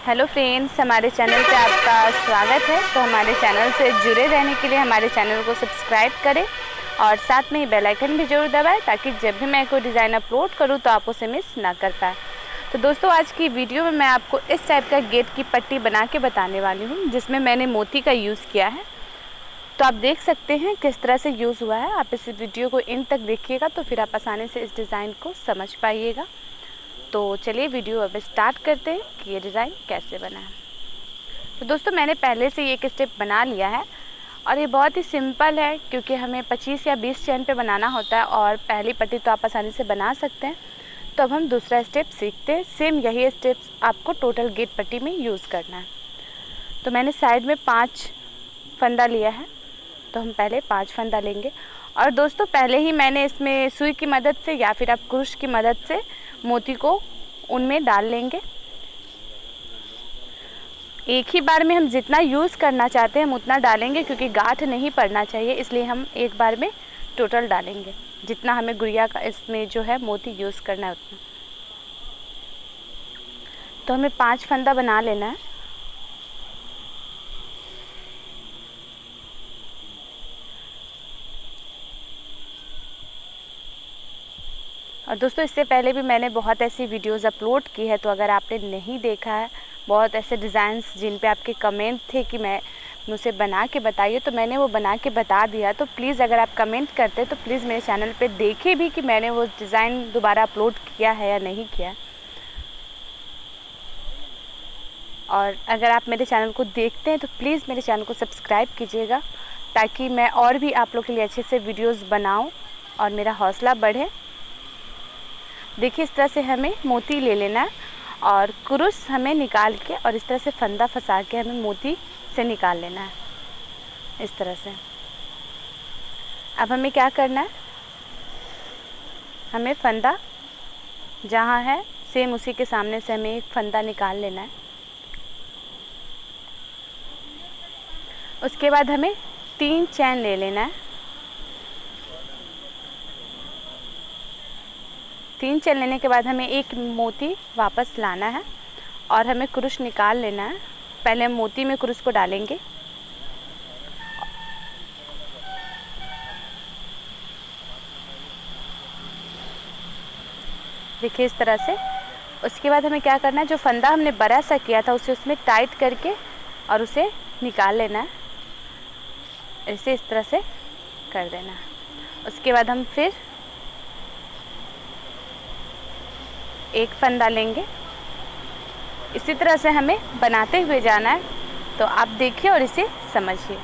Hello friends, हमारे channel पे आपका स्वागत है। तो हमारे चैनल से जुड़े रहने के लिए हमारे चैनल को सब्सक्राइब करें और साथ में ही बेल आइकन भी जरूर दबाएं ताकि जब भी मैं कोई डिज़ाइन अपलोड करूं तो आप उसे मिस ना कर पाएँ। तो दोस्तों, आज की वीडियो में मैं आपको इस टाइप का गेट की पट्टी बना के बताने वाली हूँ जिसमें मैंने मोती का यूज़ किया है। तो आप देख सकते हैं किस तरह से यूज़ हुआ है। आप इस वीडियो को इन तक देखिएगा तो फिर आप आसानी से इस डिज़ाइन को समझ पाइएगा। तो चलिए वीडियो अब स्टार्ट करते हैं कि ये डिज़ाइन कैसे बना है। तो दोस्तों, मैंने पहले से ये एक स्टेप बना लिया है और ये बहुत ही सिंपल है क्योंकि हमें 25 या 20 चैन पे बनाना होता है और पहली पट्टी तो आप आसानी से बना सकते हैं। तो अब हम दूसरा स्टेप सीखते हैं। सेम यही स्टेप्स आपको टोटल गेट पट्टी में यूज़ करना है। तो मैंने साइड में 5 फंदा लिया है, तो हम पहले 5 फंदा लेंगे। और दोस्तों, पहले ही मैंने इसमें सुई की मदद से या फिर आप क्रूश की मदद से मोती को उनमें डाल लेंगे। एक ही बार में हम जितना यूज़ करना चाहते हैं हम उतना डालेंगे क्योंकि गांठ नहीं पड़ना चाहिए, इसलिए हम एक बार में टोटल डालेंगे जितना हमें गुड़िया का इसमें जो है मोती यूज़ करना है उतना। तो हमें 5 फंदा बना लेना है। और दोस्तों, इससे पहले भी मैंने बहुत ऐसी वीडियोस अपलोड की है, तो अगर आपने नहीं देखा है, बहुत ऐसे डिज़ाइंस जिन पे आपके कमेंट थे कि मुझे बना के बताइए, तो मैंने वो बना के बता दिया। तो प्लीज़ अगर आप कमेंट करते तो प्लीज़ मेरे चैनल पे देखें भी कि मैंने वो डिज़ाइन दोबारा अपलोड किया है या नहीं किया। और अगर आप मेरे चैनल को देखते हैं तो प्लीज़ मेरे चैनल को सब्सक्राइब कीजिएगा ताकि मैं और भी आप लोग के लिए अच्छे से वीडियोज़ बनाऊँ और मेरा हौसला बढ़े। देखिए, इस तरह से हमें मोती ले लेना है और क्रूस हमें निकाल के और इस तरह से फंदा फंसा के हमें मोती से निकाल लेना है इस तरह से। अब हमें क्या करना है, हमें फंदा जहाँ है सेम उसी के सामने से हमें एक फंदा निकाल लेना है। उसके बाद हमें 3 चैन ले लेना है। 3 चैन लेने के बाद हमें एक मोती वापस लाना है और हमें क्रूश निकाल लेना है। पहले हम मोती में क्रूश को डालेंगे। देखिए इस तरह से। उसके बाद हमें क्या करना है, जो फंदा हमने बड़ा सा किया था उसे उसमें टाइट करके और उसे निकाल लेना है। ऐसे इस तरह से कर देना है। उसके बाद हम फिर एक फंदा लेंगे। इसी तरह से हमें बनाते हुए जाना है। तो आप देखिए और इसे समझिए।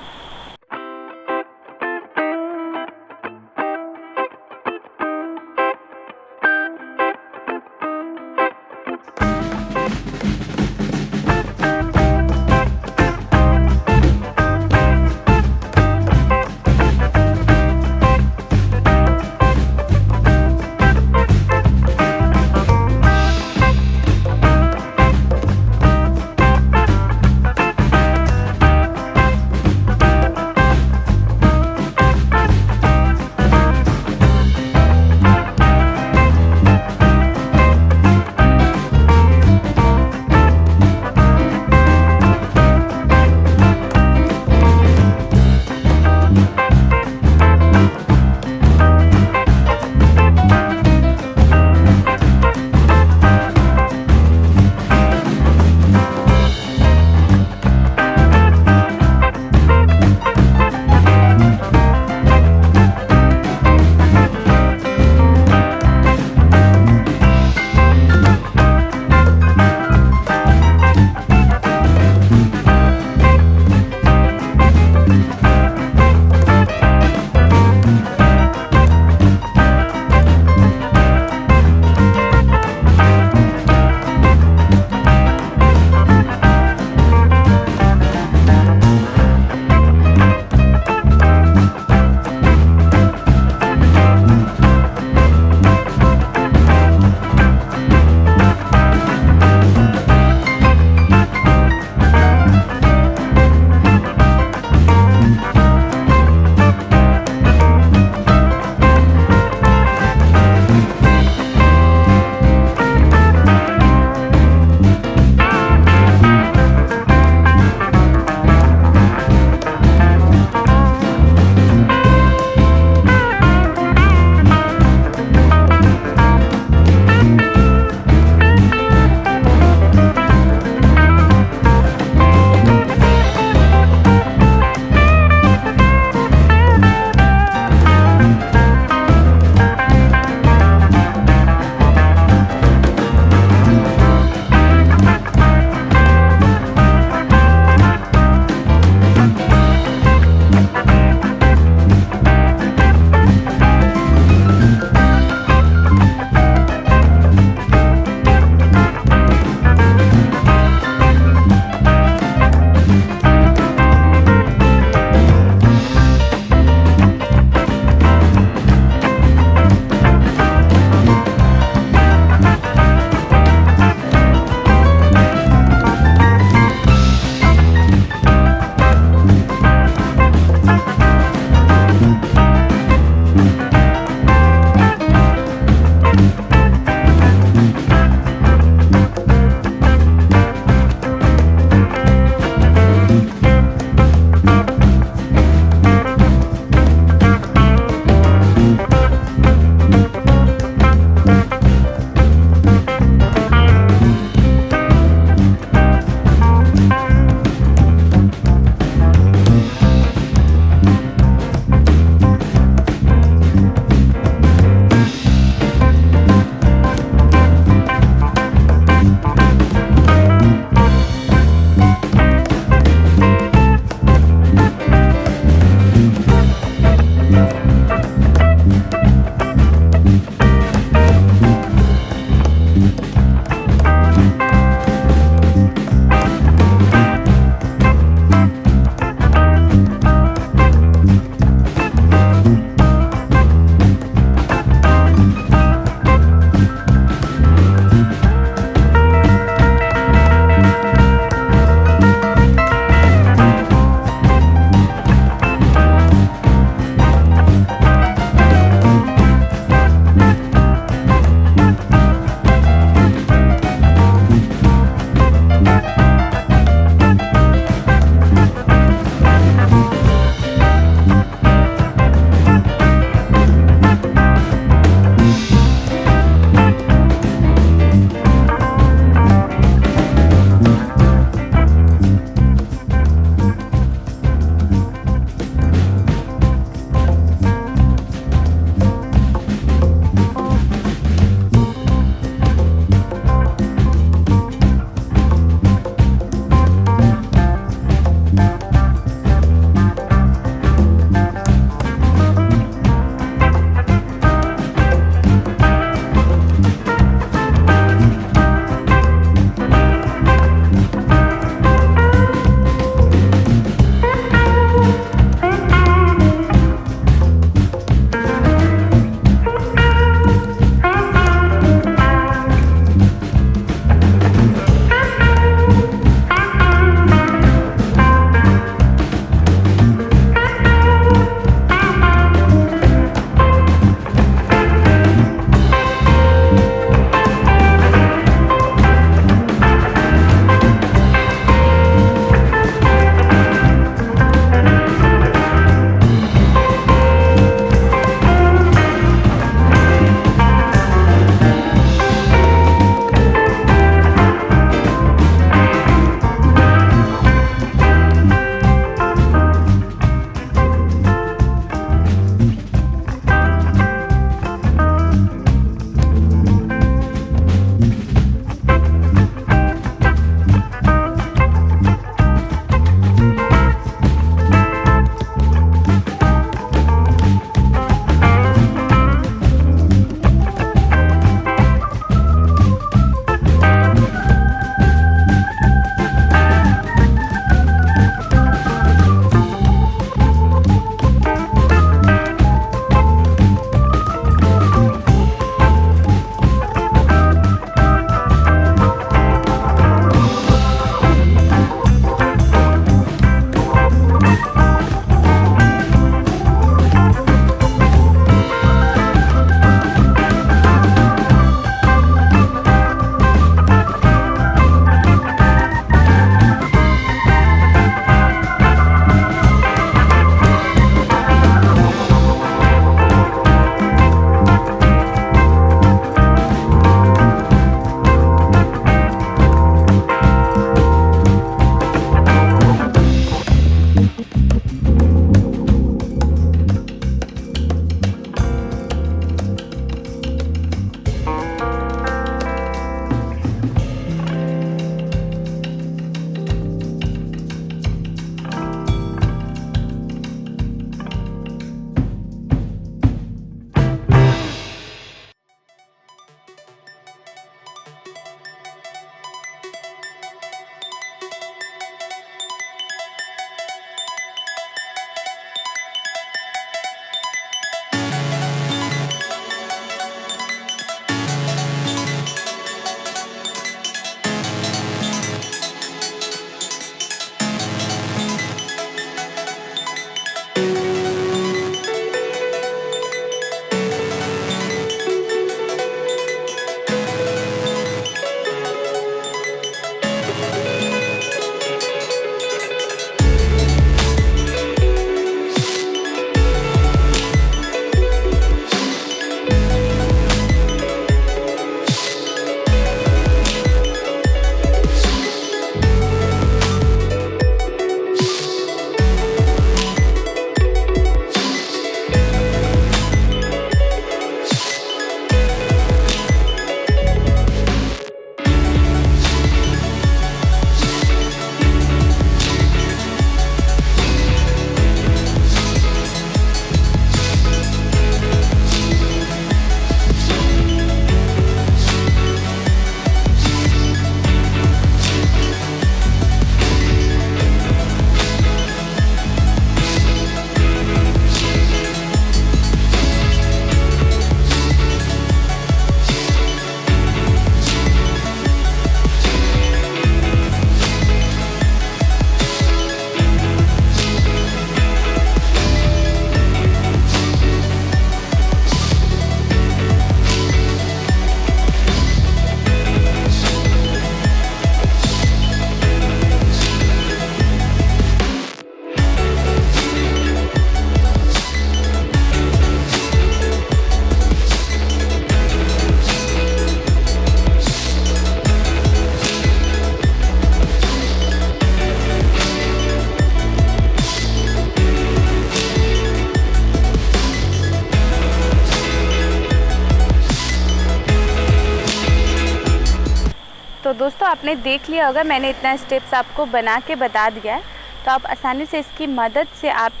दोस्तों आपने देख लिया होगा, मैंने इतना स्टेप्स आपको बना के बता दिया है, तो आप आसानी से इसकी मदद से आप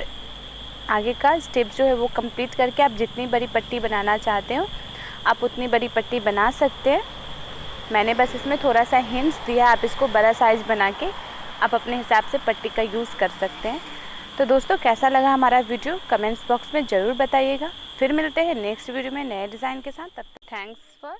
आगे का स्टेप जो है वो कंप्लीट करके आप जितनी बड़ी पट्टी बनाना चाहते हो आप उतनी बड़ी पट्टी बना सकते हैं। मैंने बस इसमें थोड़ा सा हिंट्स दिया, आप इसको बड़ा साइज़ बना के आप अपने हिसाब से पट्टी का यूज़ कर सकते हैं। तो दोस्तों कैसा लगा हमारा वीडियो कमेंट्स बॉक्स में ज़रूर बताइएगा। फिर मिलते हैं नेक्स्ट वीडियो में नए डिज़ाइन के साथ। तब तक थैंक्स फॉर